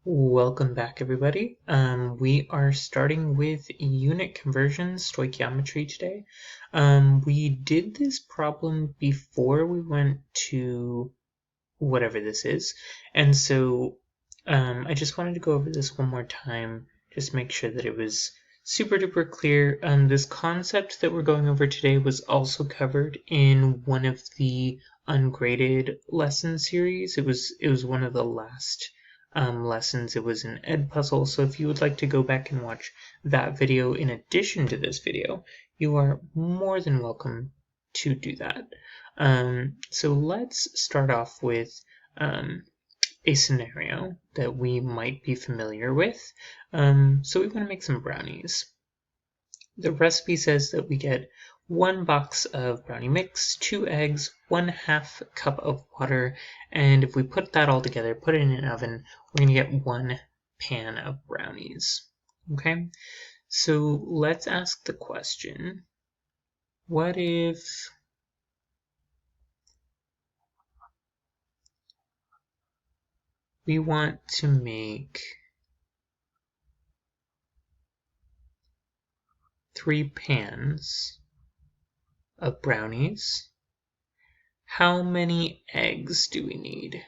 Welcome back, everybody. We are starting with unit conversions, stoichiometry today. We did this problem before we went to whatever this is, and so I just wanted to go over this one more time, just make sure that it was super duper clear. This concept that we're going over today was also covered in one of the ungraded lesson series. It was one of the last lessons. It was an Edpuzzle, so if you would like to go back and watch that video in addition to this video, you are more than welcome to do that. So let's start off with a scenario that we might be familiar with. So we want to make some brownies. The recipe says that we get 1 box of brownie mix, 2 eggs, 1/2 cup of water, and if we put that all together, put it in an oven, we're going to get 1 pan of brownies. Okay, so let's ask the question, what if we want to make 3 pans of brownies? How many eggs do we need?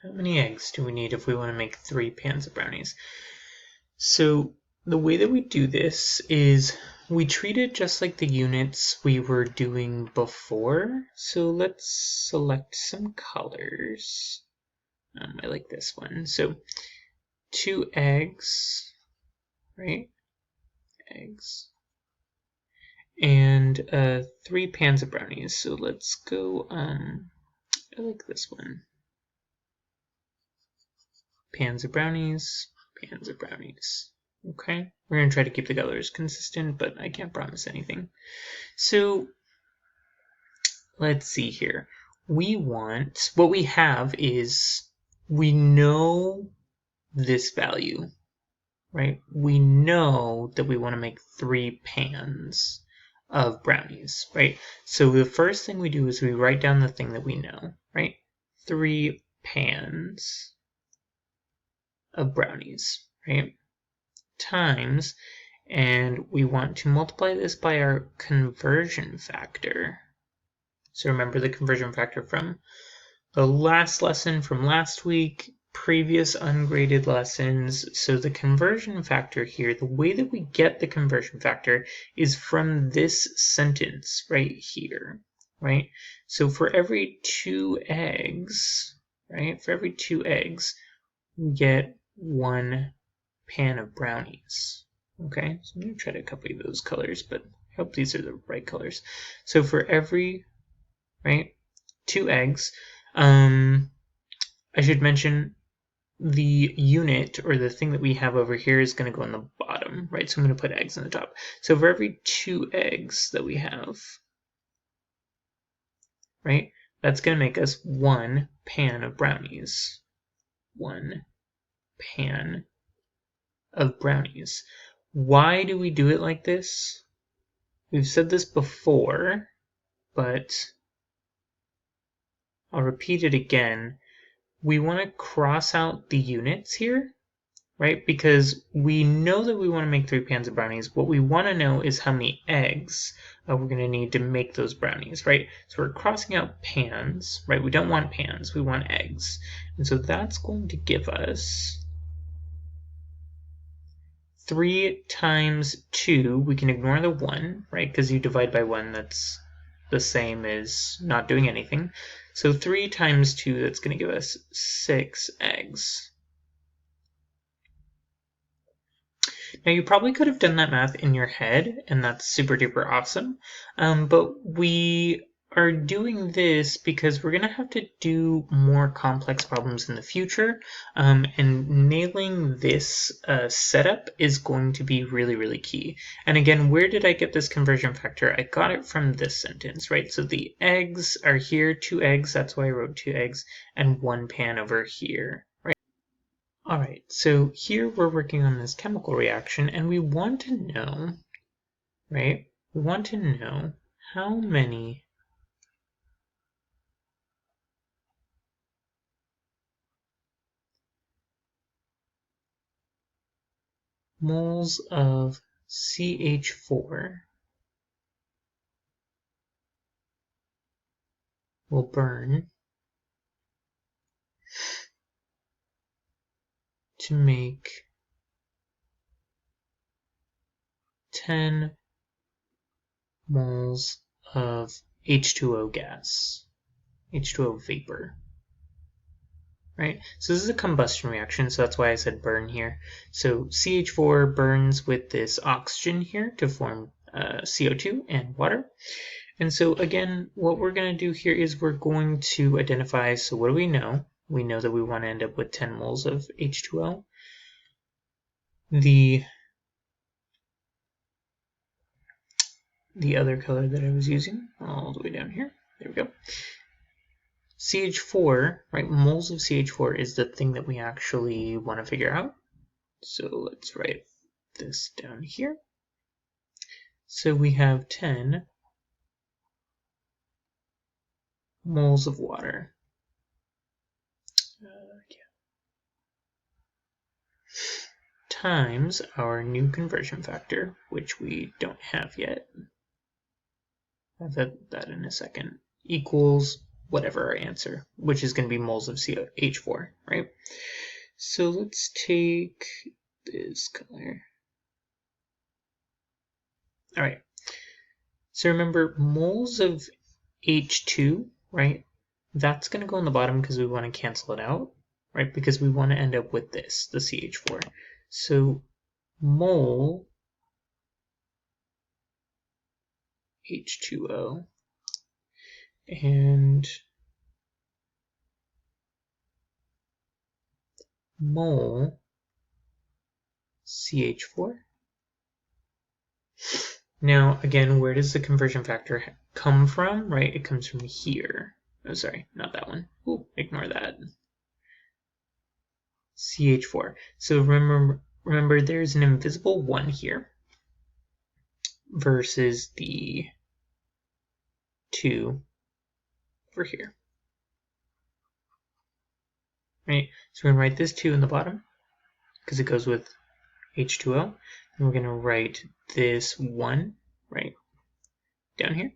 How many eggs do we need if we want to make 3 pans of brownies? So the way that we do this is we treat it just like the units we were doing before. So let's select some colors. I like this one. So 2 eggs, right? Eggs. And 3 pans of brownies. So let's go, I like this one. Pans of brownies, pans of brownies. Okay, we're going to try to keep the colors consistent, but I can't promise anything. So let's see here. What we have is, we know this value, right? We know that we want to make 3 pans of brownies, right? So the first thing we do is we write down the thing that we know, right? 3 pans of brownies, right? Times, and we want to multiply this by our conversion factor. So remember the conversion factor from the last lesson from last week, previous ungraded lessons. So the conversion factor here, the way that we get the conversion factor is from this sentence right here, right? So for every 2 eggs, right, for every 2 eggs, we get 1 pan of brownies. Okay, so I'm going to try to copy those colors, but I hope these are the right colors. So for every, right, 2 eggs, I should mention the unit, or the thing that we have over here, is going to go on the bottom, right? So I'm going to put eggs on the top. So for every 2 eggs that we have, right, that's going to make us 1 pan of brownies. 1 pan of brownies. Why do we do it like this? We've said this before, but I'll repeat it again. We want to cross out the units here, right? Because we know that we want to make 3 pans of brownies. What we want to know is how many eggs we're going to need to make those brownies, right? So we're crossing out pans, right? We don't want pans, we want eggs. And so that's going to give us 3 times 2, we can ignore the 1, right? Because you divide by 1, that's the same as not doing anything. So 3 times 2, that's going to give us 6 eggs. Now you probably could have done that math in your head, and that's super duper awesome. But we are doing this because we're going to have to do more complex problems in the future, and nailing this setup is going to be really, really key. And again, where did I get this conversion factor? I got it from this sentence, right? So the eggs are here, 2 eggs, that's why I wrote 2 eggs, and 1 pan over here. Alright, so here we're working on this chemical reaction, and we want to know, right, we want to know how many moles of CH4 will burn to make 10 moles of H2O gas, H2O vapor, right? So this is a combustion reaction, so that's why I said burn here. So CH4 burns with this oxygen here to form CO2 and water. And so again, what we're going to do here is we're going to identify, so what do we know? We know that we want to end up with 10 moles of H2O. The other color that I was using, all the way down here, there we go. CH4, right, moles of CH4 is the thing that we actually want to figure out. So let's write this down here. So we have 10 moles of water. Times our new conversion factor, which we don't have yet. I'll have that in a second. Equals whatever our answer, which is going to be moles of CH4, right? So let's take this color. All right. So remember, moles of H2, right? That's going to go on the bottom because we want to cancel it out, right? Because we want to end up with this, the CH4. So mole H2O and mole CH4. Now, again, where does the conversion factor come from, right? It comes from here. Oh, sorry, not that one. Ooh, ignore that. CH4. So remember there's an invisible 1 here versus the 2 over here. Right? So we're going to write this 2 in the bottom because it goes with H2O. And we're going to write this 1 right down here.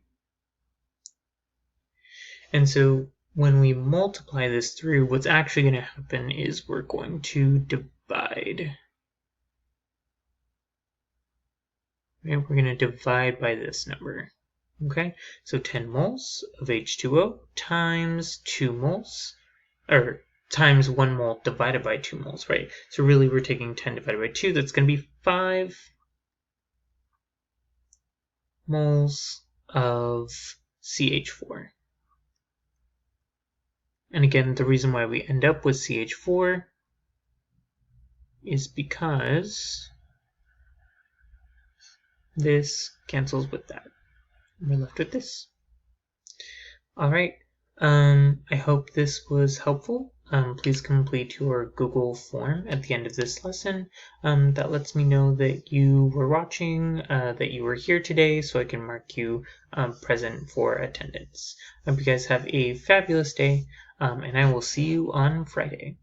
And so when we multiply this through, what's actually going to happen is we're going to divide. Right? We're going to divide by this number. Okay, so 10 moles of H2O times 2 moles, or times 1 mole divided by 2 moles, right? So really we're taking 10 divided by 2, that's going to be 5 moles of CH4. And again, the reason why we end up with CH4 is because this cancels with that. We're left with this. All right. I hope this was helpful. Please complete your Google form at the end of this lesson. That lets me know that you were watching, that you were here today, so I can mark you present for attendance. I hope you guys have a fabulous day, and I will see you on Friday.